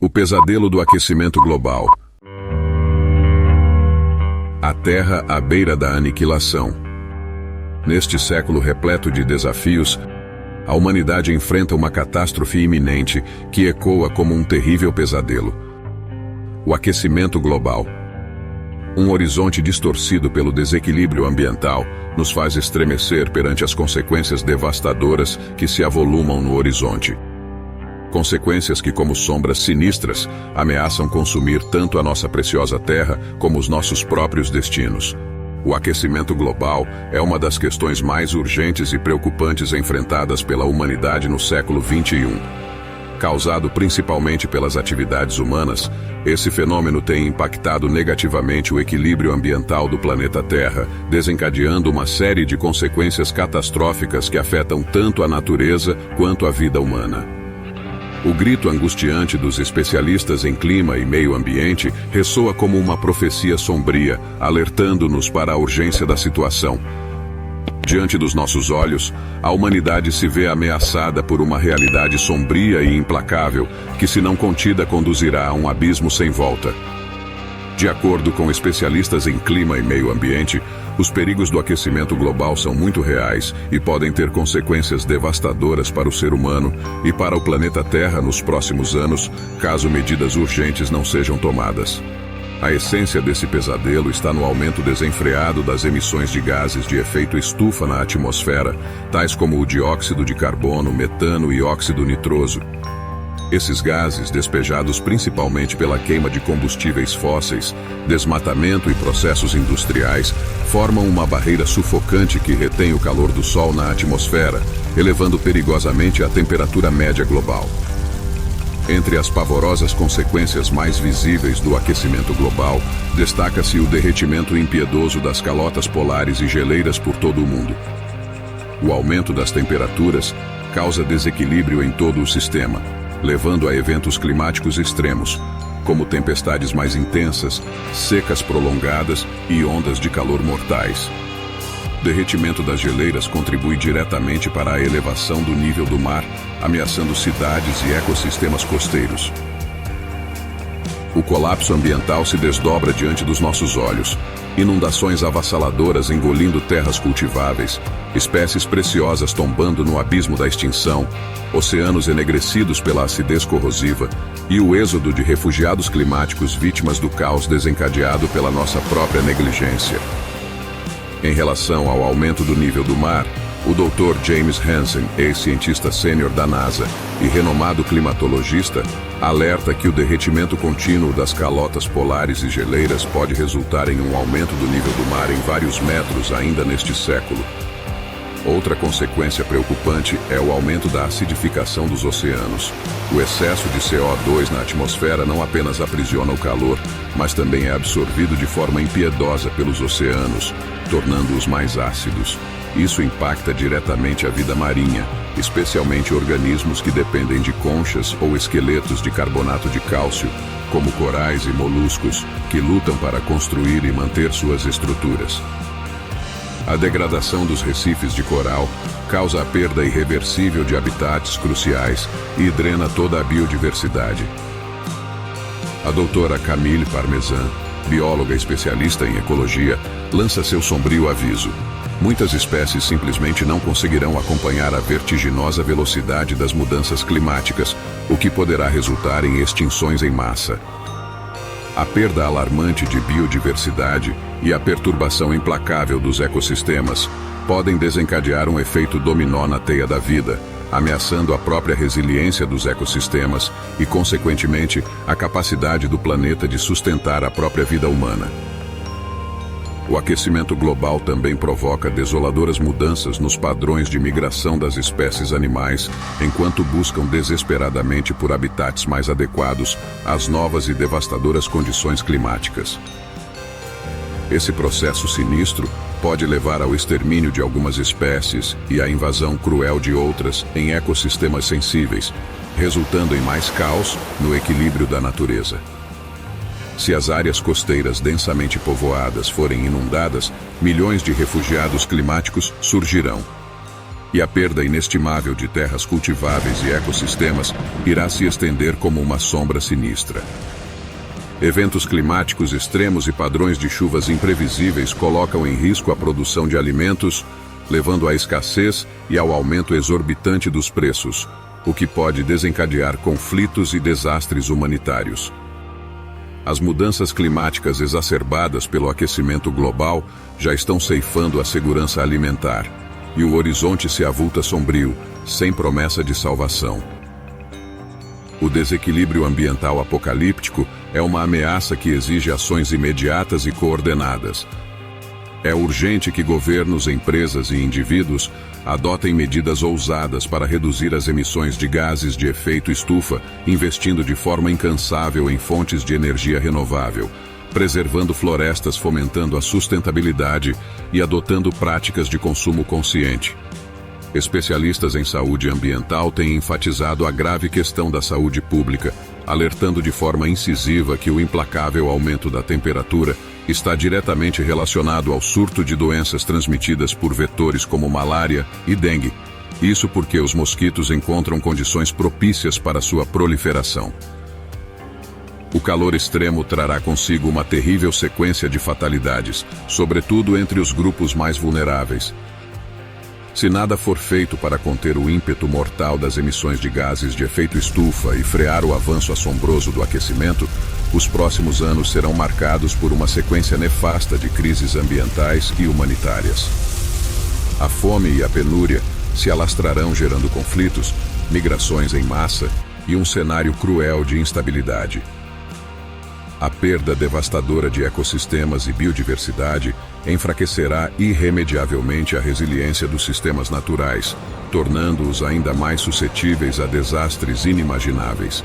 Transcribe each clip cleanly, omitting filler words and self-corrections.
O pesadelo do aquecimento global. A Terra à beira da aniquilação. Neste século repleto de desafios, a humanidade enfrenta uma catástrofe iminente que ecoa como um terrível pesadelo. O aquecimento global. Um horizonte distorcido pelo desequilíbrio ambiental nos faz estremecer perante as consequências devastadoras que se avolumam no horizonte. Consequências que, como sombras sinistras, ameaçam consumir tanto a nossa preciosa Terra como os nossos próprios destinos. O aquecimento global é uma das questões mais urgentes e preocupantes enfrentadas pela humanidade no século XXI. Causado principalmente pelas atividades humanas, esse fenômeno tem impactado negativamente o equilíbrio ambiental do planeta Terra, desencadeando uma série de consequências catastróficas que afetam tanto a natureza quanto a vida humana. O grito angustiante dos especialistas em clima e meio ambiente ressoa como uma profecia sombria, alertando-nos para a urgência da situação. Diante dos nossos olhos, a humanidade se vê ameaçada por uma realidade sombria e implacável que, se não contida, conduzirá a um abismo sem volta. De acordo com especialistas em clima e meio ambiente, os perigos do aquecimento global são muito reais e podem ter consequências devastadoras para o ser humano e para o planeta Terra nos próximos anos, caso medidas urgentes não sejam tomadas. A essência desse pesadelo está no aumento desenfreado das emissões de gases de efeito estufa na atmosfera, tais como o dióxido de carbono, metano e óxido nitroso. Esses gases, despejados principalmente pela queima de combustíveis fósseis, desmatamento e processos industriais, formam uma barreira sufocante que retém o calor do Sol na atmosfera, elevando perigosamente a temperatura média global. Entre as pavorosas consequências mais visíveis do aquecimento global, destaca-se o derretimento impiedoso das calotas polares e geleiras por todo o mundo. O aumento das temperaturas causa desequilíbrio em todo o sistema, levando a eventos climáticos extremos, como tempestades mais intensas, secas prolongadas e ondas de calor mortais. O derretimento das geleiras contribui diretamente para a elevação do nível do mar, ameaçando cidades e ecossistemas costeiros. O colapso ambiental se desdobra diante dos nossos olhos. Inundações avassaladoras engolindo terras cultiváveis, espécies preciosas tombando no abismo da extinção, oceanos enegrecidos pela acidez corrosiva e o êxodo de refugiados climáticos vítimas do caos desencadeado pela nossa própria negligência. Em relação ao aumento do nível do mar, o Dr. James Hansen, ex-cientista sênior da NASA e renomado climatologista, alerta que o derretimento contínuo das calotas polares e geleiras pode resultar em um aumento do nível do mar em vários metros ainda neste século. Outra consequência preocupante é o aumento da acidificação dos oceanos. O excesso de CO2 na atmosfera não apenas aprisiona o calor, mas também é absorvido de forma impiedosa pelos oceanos, tornando-os mais ácidos. Isso impacta diretamente a vida marinha, especialmente organismos que dependem de conchas ou esqueletos de carbonato de cálcio, como corais e moluscos, que lutam para construir e manter suas estruturas. A degradação dos recifes de coral causa a perda irreversível de habitats cruciais e drena toda a biodiversidade. A doutora Camille Parmesan, bióloga especialista em ecologia, lança seu sombrio aviso. Muitas espécies simplesmente não conseguirão acompanhar a vertiginosa velocidade das mudanças climáticas, o que poderá resultar em extinções em massa. A perda alarmante de biodiversidade e a perturbação implacável dos ecossistemas podem desencadear um efeito dominó na teia da vida, ameaçando a própria resiliência dos ecossistemas e, consequentemente, a capacidade do planeta de sustentar a própria vida humana. O aquecimento global também provoca desoladoras mudanças nos padrões de migração das espécies animais, enquanto buscam desesperadamente por habitats mais adequados às novas e devastadoras condições climáticas. Esse processo sinistro pode levar ao extermínio de algumas espécies e à invasão cruel de outras em ecossistemas sensíveis, resultando em mais caos no equilíbrio da natureza. Se as áreas costeiras densamente povoadas forem inundadas, milhões de refugiados climáticos surgirão. e a perda inestimável de terras cultiváveis e ecossistemas irá se estender como uma sombra sinistra. Eventos climáticos extremos e padrões de chuvas imprevisíveis colocam em risco a produção de alimentos, levando à escassez e ao aumento exorbitante dos preços, o que pode desencadear conflitos e desastres humanitários. As mudanças climáticas exacerbadas pelo aquecimento global já estão ceifando a segurança alimentar, e o horizonte se avulta sombrio, sem promessa de salvação. O desequilíbrio ambiental apocalíptico é uma ameaça que exige ações imediatas e coordenadas. É urgente que governos, empresas e indivíduos adotem medidas ousadas para reduzir as emissões de gases de efeito estufa, investindo de forma incansável em fontes de energia renovável, preservando florestas, fomentando a sustentabilidade e adotando práticas de consumo consciente. Especialistas em saúde ambiental têm enfatizado a grave questão da saúde pública, alertando de forma incisiva que o implacável aumento da temperatura está diretamente relacionado ao surto de doenças transmitidas por vetores como malária e dengue. Isso porque os mosquitos encontram condições propícias para sua proliferação. O calor extremo trará consigo uma terrível sequência de fatalidades, sobretudo entre os grupos mais vulneráveis. Se nada for feito para conter o ímpeto mortal das emissões de gases de efeito estufa e frear o avanço assombroso do aquecimento, os próximos anos serão marcados por uma sequência nefasta de crises ambientais e humanitárias. A fome e a penúria se alastrarão, gerando conflitos, migrações em massa e um cenário cruel de instabilidade. A perda devastadora de ecossistemas e biodiversidade enfraquecerá irremediavelmente a resiliência dos sistemas naturais, tornando-os ainda mais suscetíveis a desastres inimagináveis.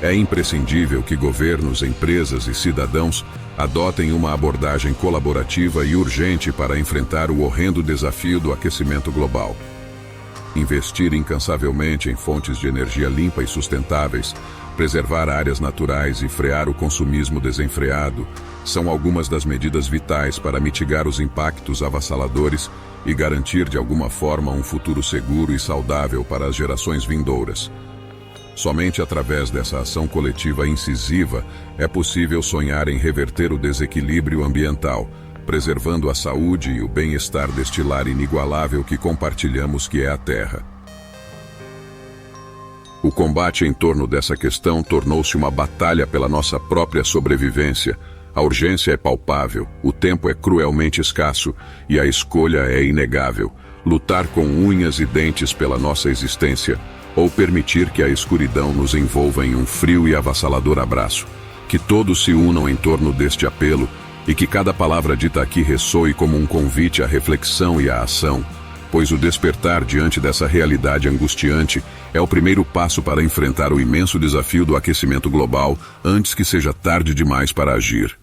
É imprescindível que governos, empresas e cidadãos adotem uma abordagem colaborativa e urgente para enfrentar o horrendo desafio do aquecimento global. Investir incansavelmente em fontes de energia limpa e sustentáveis, preservar áreas naturais e frear o consumismo desenfreado são algumas das medidas vitais para mitigar os impactos avassaladores e garantir de alguma forma um futuro seguro e saudável para as gerações vindouras. Somente através dessa ação coletiva incisiva é possível sonhar em reverter o desequilíbrio ambiental, preservando a saúde e o bem-estar deste lar inigualável que compartilhamos, que é a Terra. O combate em torno dessa questão tornou-se uma batalha pela nossa própria sobrevivência. A urgência é palpável, o tempo é cruelmente escasso e a escolha é inegável: lutar com unhas e dentes pela nossa existência, ou permitir que a escuridão nos envolva em um frio e avassalador abraço. Que todos se unam em torno deste apelo e que cada palavra dita aqui ressoe como um convite à reflexão e à ação, pois o despertar diante dessa realidade angustiante é o primeiro passo para enfrentar o imenso desafio do aquecimento global antes que seja tarde demais para agir.